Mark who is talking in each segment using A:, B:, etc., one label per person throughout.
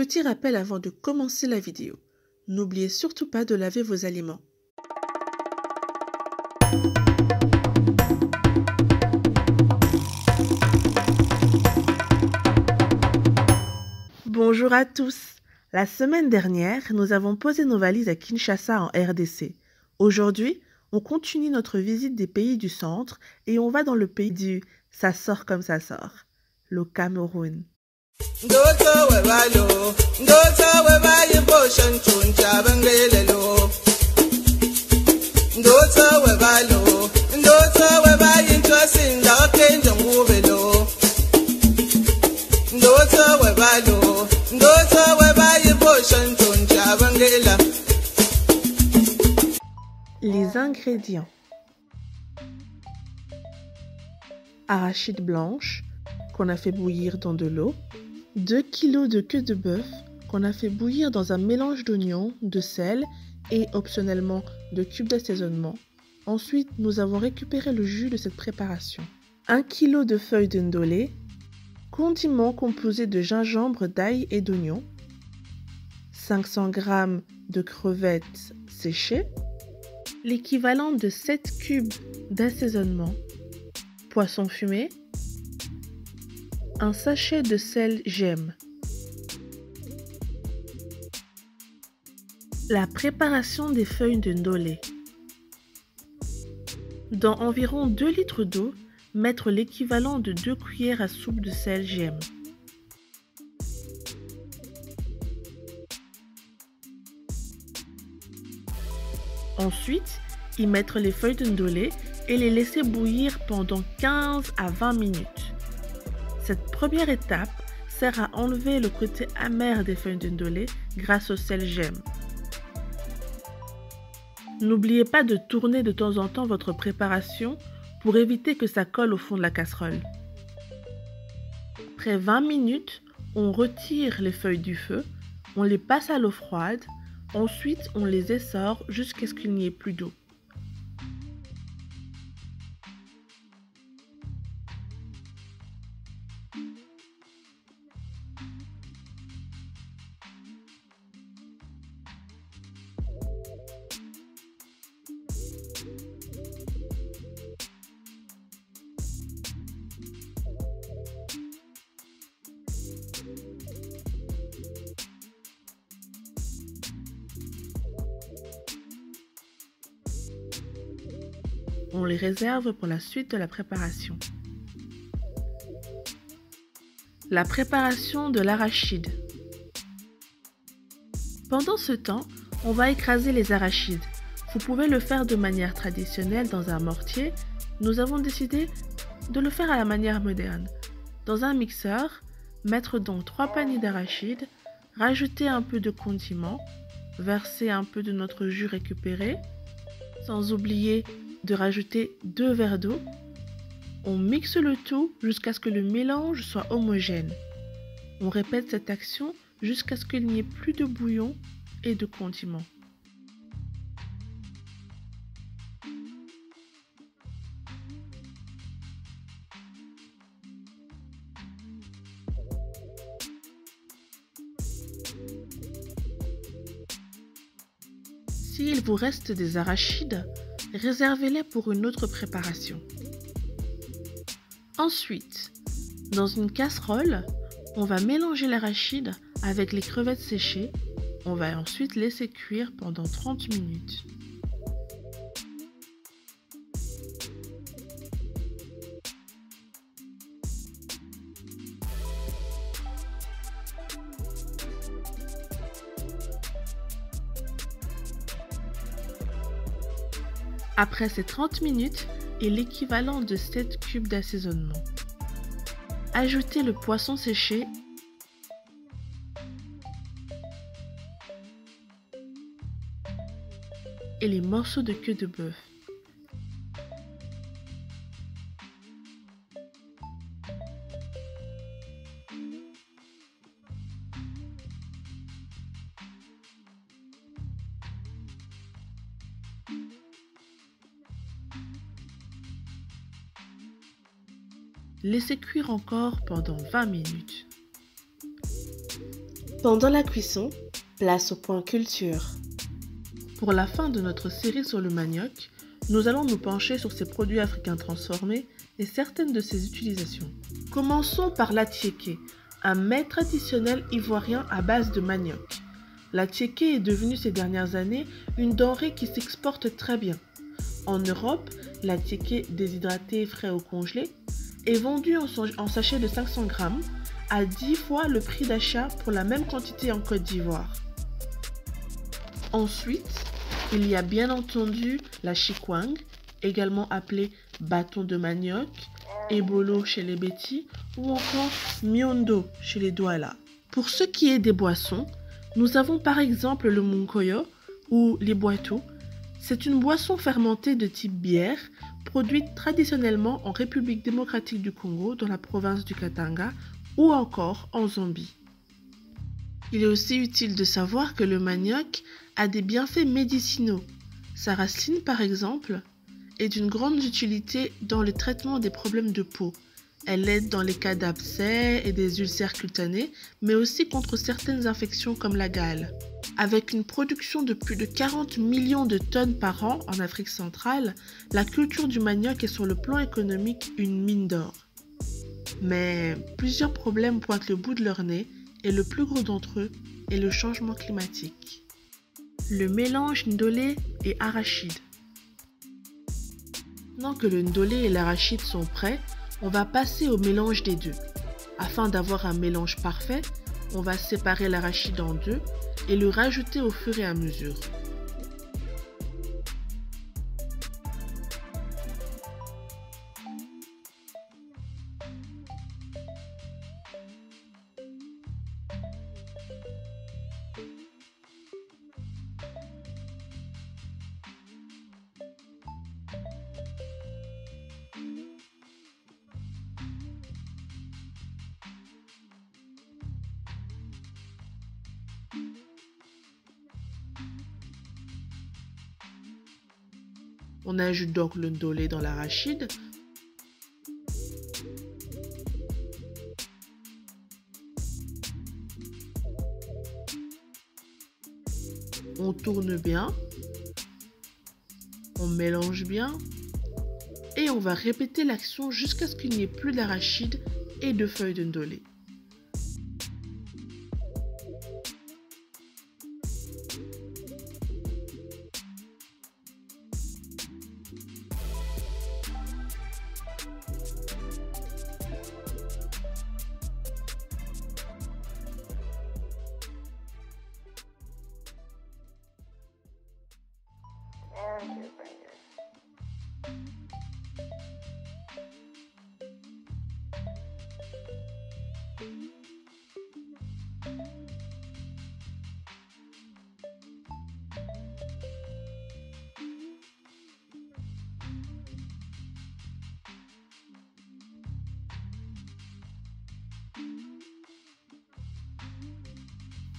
A: Petit rappel avant de commencer la vidéo. N'oubliez surtout pas de laver vos aliments. Bonjour à tous. La semaine dernière, nous avons posé nos valises à Kinshasa en RDC. Aujourd'hui, on continue notre visite des pays du centre et on va dans le pays du « ça sort comme ça sort », le Cameroun. Les ingrédients: arachide blanche qu'on a fait bouillir dans de l'eau, 2 kg de queue de bœuf qu'on a fait bouillir dans un mélange d'oignons, de sel et optionnellement de cubes d'assaisonnement. Ensuite, nous avons récupéré le jus de cette préparation. 1 kg de feuilles de ndolé, condiments composés de gingembre, d'ail et d'oignon, 500 g de crevettes séchées, l'équivalent de 7 cubes d'assaisonnement, poisson fumé, un sachet de sel gemme. La préparation des feuilles de ndolé. Dans environ 2 litres d'eau, mettre l'équivalent de 2 cuillères à soupe de sel gemme. Ensuite, y mettre les feuilles de ndolé et les laisser bouillir pendant 15 à 20 minutes. Cette première étape sert à enlever le côté amer des feuilles de ndolé grâce au sel gemme. N'oubliez pas de tourner de temps en temps votre préparation pour éviter que ça colle au fond de la casserole. Après 20 minutes, on retire les feuilles du feu, on les passe à l'eau froide, ensuite on les essore jusqu'à ce qu'il n'y ait plus d'eau. On les réserve pour la suite de la préparation. La préparation de l'arachide. Pendant ce temps, on va écraser les arachides. Vous pouvez le faire de manière traditionnelle dans un mortier. Nous avons décidé de le faire à la manière moderne. Dans un mixeur, mettre donc 3 paniers d'arachides, rajouter un peu de condiment, verser un peu de notre jus récupéré, sans oublier de rajouter 2 verres d'eau. On mixe le tout jusqu'à ce que le mélange soit homogène. On répète cette action jusqu'à ce qu'il n'y ait plus de bouillon et de condiments. S'il vous reste des arachides, réservez-les pour une autre préparation. Ensuite, dans une casserole, on va mélanger l'arachide avec les crevettes séchées. On va ensuite laisser cuire pendant 30 minutes. Après ces 30 minutes et l'équivalent de 7 cubes d'assaisonnement. Ajoutez le poisson séché et les morceaux de queue de bœuf. Laissez cuire encore pendant 20 minutes. Pendant la cuisson, place au point culture. Pour la fin de notre série sur le manioc, nous allons nous pencher sur ces produits africains transformés et certaines de ses utilisations. Commençons par l'attiéké, un mets traditionnel ivoirien à base de manioc. L'attiéké est devenu ces dernières années une denrée qui s'exporte très bien. En Europe, l'attiéké déshydraté frais ou congelé est vendu en sachet de 500 grammes à 10 fois le prix d'achat pour la même quantité en Côte d'Ivoire. Ensuite, il y a bien entendu la chikwang, également appelée bâton de manioc, ebolo chez les Bétis ou encore miondo chez les Douala. Pour ce qui est des boissons, nous avons par exemple le munkoyo ou l'ibwatu. C'est une boisson fermentée de type bière, produite traditionnellement en République démocratique du Congo dans la province du Katanga ou encore en Zambie. Il est aussi utile de savoir que le manioc a des bienfaits médicinaux. Sa racine, par exemple, est d'une grande utilité dans le traitement des problèmes de peau. Elle aide dans les cas d'abcès et des ulcères cutanés, mais aussi contre certaines infections comme la gale. Avec une production de plus de 40 millions de tonnes par an en Afrique centrale, la culture du manioc est sur le plan économique une mine d'or. Mais plusieurs problèmes pointent le bout de leur nez et le plus gros d'entre eux est le changement climatique. Le mélange ndolé et arachide. Maintenant que le ndolé et l'arachide sont prêts, on va passer au mélange des deux. Afin d'avoir un mélange parfait, on va séparer l'arachide en deux et le rajouter au fur et à mesure. On ajoute donc le ndolé dans l'arachide. On tourne bien. On mélange bien. Et on va répéter l'action jusqu'à ce qu'il n'y ait plus d'arachide et de feuilles de ndolé.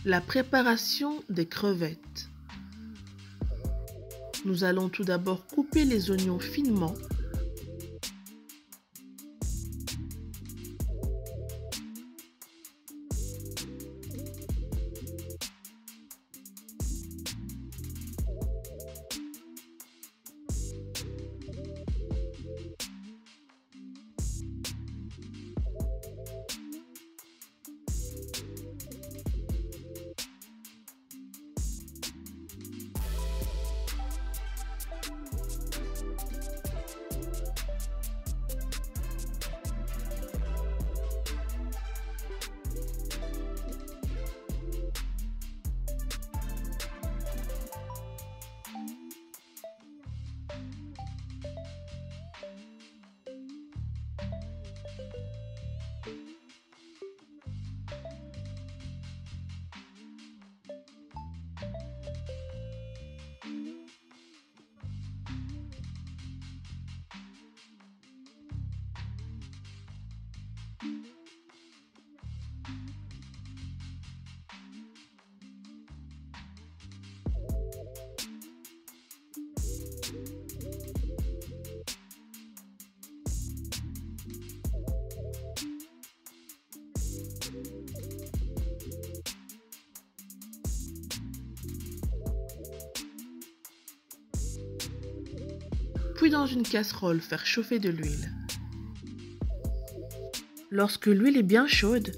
A: La préparation des crevettes. Nous allons tout d'abord couper les oignons finement. puis dans une casserole, faire chauffer de l'huile. Lorsque l'huile est bien chaude,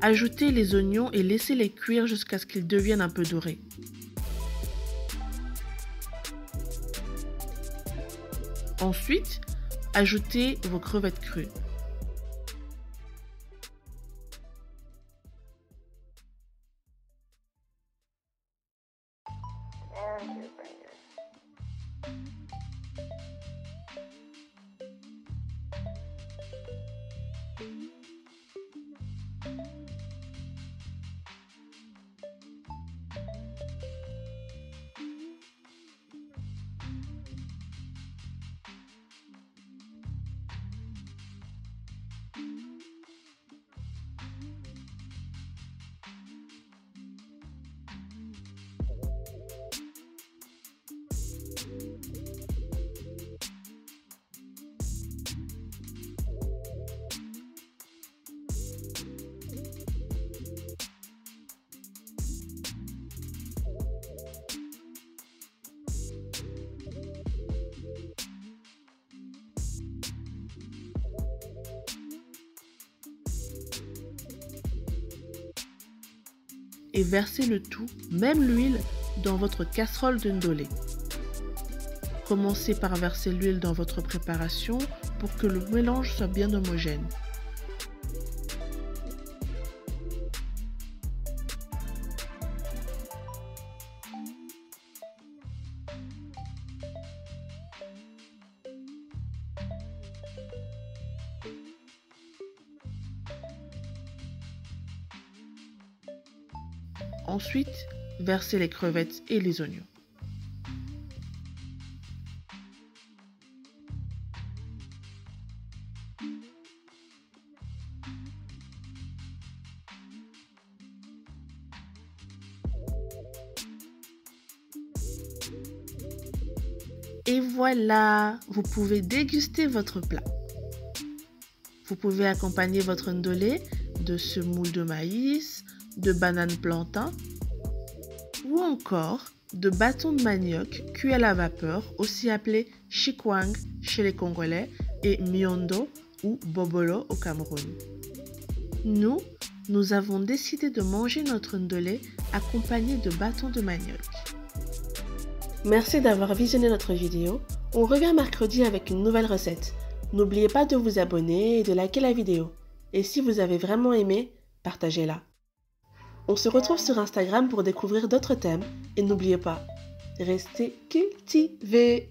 A: ajoutez les oignons et laissez-les cuire jusqu'à ce qu'ils deviennent un peu dorés. Ensuite, ajoutez vos crevettes crues. Et versez le tout, même l'huile, dans votre casserole de ndolé. Commencez par verser l'huile dans votre préparation pour que le mélange soit bien homogène. Ensuite, versez les crevettes et les oignons. Et voilà, vous pouvez déguster votre plat. Vous pouvez accompagner votre ndolé de semoule de maïs, de bananes plantain ou encore de bâtons de manioc cuits à la vapeur, aussi appelés chikwang chez les Congolais et miondo ou bobolo au Cameroun. Nous avons décidé de manger notre ndolé accompagné de bâtons de manioc. Merci d'avoir visionné notre vidéo. On revient mercredi avec une nouvelle recette. N'oubliez pas de vous abonner et de liker la vidéo. Et si vous avez vraiment aimé, partagez-la. On se retrouve sur Instagram pour découvrir d'autres thèmes et n'oubliez pas, restez cultivés.